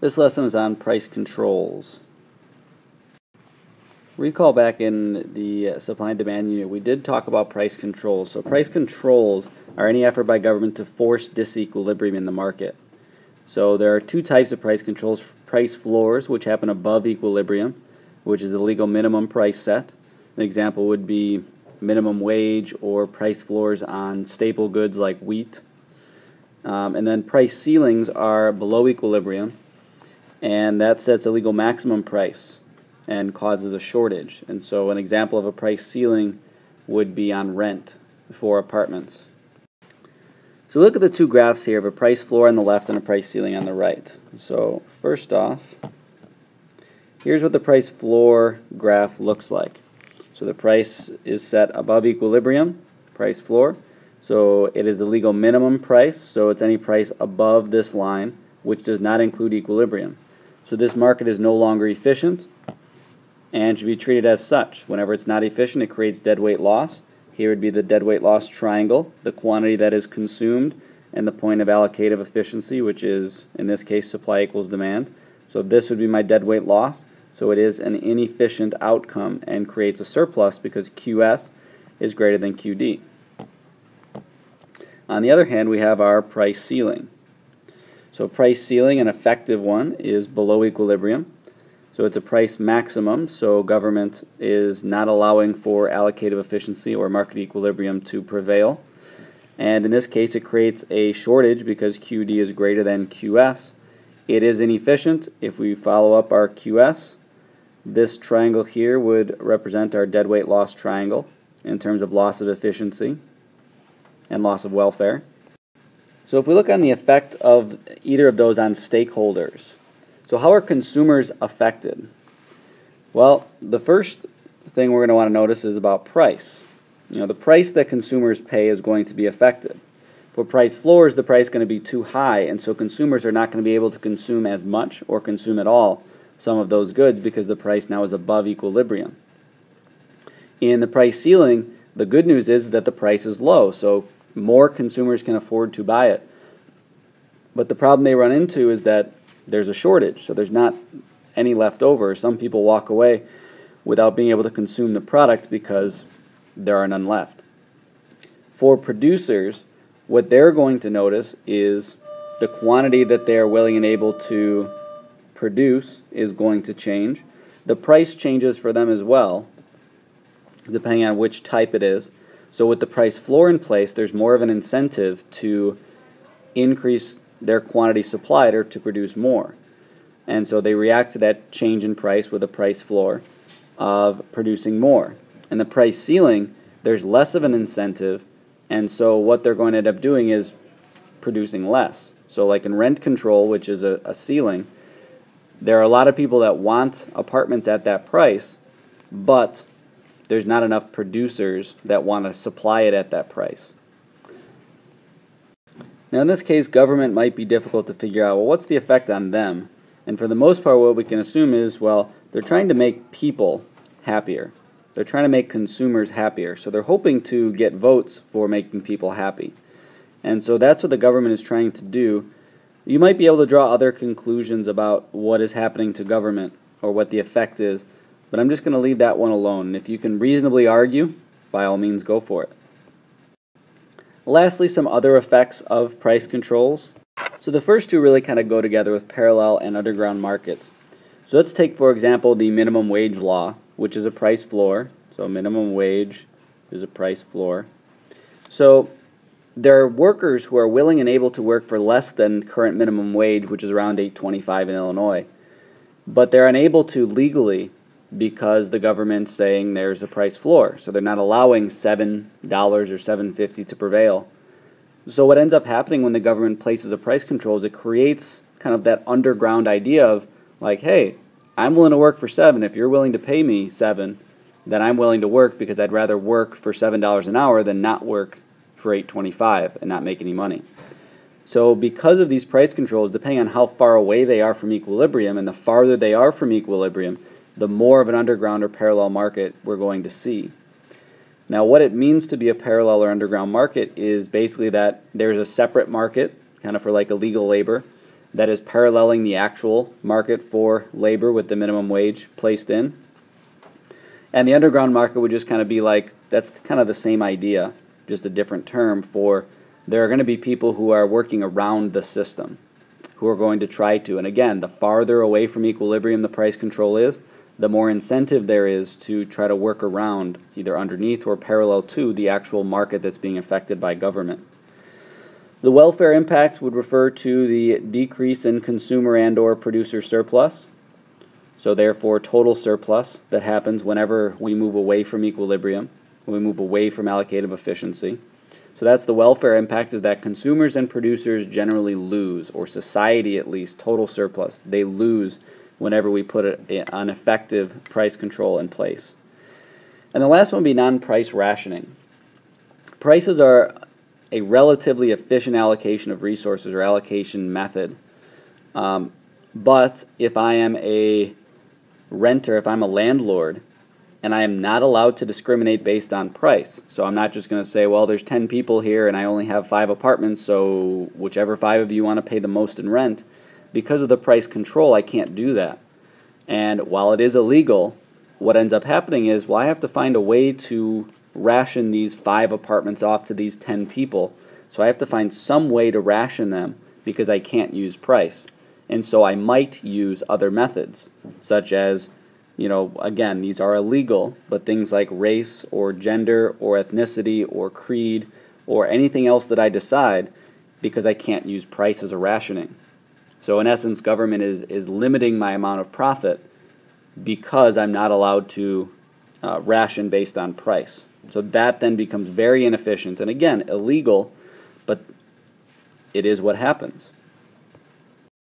This lesson is on price controls. Recall back in the supply and demand unit, we did talk about price controls. So price controls are any effort by government to force disequilibrium in the market. So there are two types of price controls: price floors, which happen above equilibrium, which is the legal minimum price set. An example would be minimum wage or price floors on staple goods like wheat. And then price ceilings are below equilibrium, and that sets a legal maximum price and causes a shortage. And so an example of a price ceiling would be on rent for apartments. So look at the two graphs here of a price floor on the left and a price ceiling on the right. So first off, here's what the price floor graph looks like. So the price is set above equilibrium, price floor. So it is the legal minimum price, so it's any price above this line, which does not include equilibrium. So this market is no longer efficient and should be treated as such. Whenever it's not efficient, it creates deadweight loss. Here would be the deadweight loss triangle, the quantity that is consumed, and the point of allocative efficiency, which is, in this case, supply equals demand. So this would be my deadweight loss. So it is an inefficient outcome and creates a surplus because QS is greater than QD. On the other hand, we have our price ceiling. So price ceiling, an effective one, is below equilibrium. So it's a price maximum, so government is not allowing for allocative efficiency or market equilibrium to prevail. And in this case, it creates a shortage because QD is greater than QS. It is inefficient. If we follow up our QS, this triangle here would represent our deadweight loss triangle in terms of loss of efficiency and loss of welfare. So if we look on the effect of either of those on stakeholders, so how are consumers affected? Well, the first thing we're going to want to notice is about price. The price that consumers pay is going to be affected. For price floors, the price is going to be too high, and so consumers are not going to be able to consume as much or consume at all some of those goods because the price now is above equilibrium. In the price ceiling, the good news is that the price is low, so more consumers can afford to buy it. But the problem they run into is that there's a shortage, so there's not any left over. Some people walk away without being able to consume the product because there are none left. For producers, what they're going to notice is the quantity that they are willing and able to produce is going to change. The price changes for them as well, depending on which type it is. So with the price floor in place, there's more of an incentive to increase their quantity supplied or to produce more. And so they react to that change in price with a price floor of producing more. And the price ceiling, there's less of an incentive, and so what they're going to end up doing is producing less. So like in rent control, which is a ceiling, there are a lot of people that want apartments at that price, but there's not enough producers that want to supply it at that price. Now in this case, government might be difficult to figure out, well, what's the effect on them? And for the most part, what we can assume is, well, they're trying to make people happier. They're trying to make consumers happier. So they're hoping to get votes for making people happy. And so that's what the government is trying to do. You might be able to draw other conclusions about what is happening to government or what the effect is, but I'm just going to leave that one alone. And if you can reasonably argue, by all means go for it. Lastly, some other effects of price controls. So the first two really kind of go together with parallel and underground markets. So let's take, for example, the minimum wage law, which is a price floor. So minimum wage is a price floor. So there are workers who are willing and able to work for less than current minimum wage, which is around $8.25 in Illinois. But they're unable to legally because the government's saying there's a price floor. So they're not allowing $7 or $7.50 to prevail. So what ends up happening when the government places a price control is it creates kind of that underground idea of like, hey, I'm willing to work for $7. If you're willing to pay me $7, then I'm willing to work because I'd rather work for $7 an hour than not work for $8.25 and not make any money. So because of these price controls, depending on how far away they are from equilibrium, and the farther they are from equilibrium, the more of an underground or parallel market we're going to see. Now what it means to be a parallel or underground market is basically that there's a separate market, kind of for like illegal labor, that is paralleling the actual market for labor with the minimum wage placed in. And the underground market would just kind of be like, that's kind of the same idea, just a different term for there are going to be people who are working around the system, who are going to try to. And again, the farther away from equilibrium the price control is, the more incentive there is to try to work around, either underneath or parallel to, the actual market that's being affected by government. The welfare impacts would refer to the decrease in consumer and or producer surplus. So therefore, total surplus that happens whenever we move away from equilibrium, when we move away from allocative efficiency. So that's the welfare impact, is that consumers and producers generally lose, or society at least, total surplus. They lose whenever we put an effective price control in place. And the last one would be non-price rationing. Prices are a relatively efficient allocation of resources or allocation method. But if I am a renter, if I'm a landlord, and I am not allowed to discriminate based on price. So I'm not just going to say, well, there's 10 people here and I only have 5 apartments, so whichever 5 of you want to pay the most in rent. Because of the price control, I can't do that. And while it is illegal, what ends up happening is, well, I have to find a way to ration these 5 apartments off to these 10 people. So I have to find some way to ration them because I can't use price. And so I might use other methods, such as, again, these are illegal, but things like race or gender or ethnicity or creed or anything else that I decide, because I can't use price as a rationing. So in essence, government is limiting my amount of profit because I'm not allowed to ration based on price. So that then becomes very inefficient and, again, illegal, but it is what happens.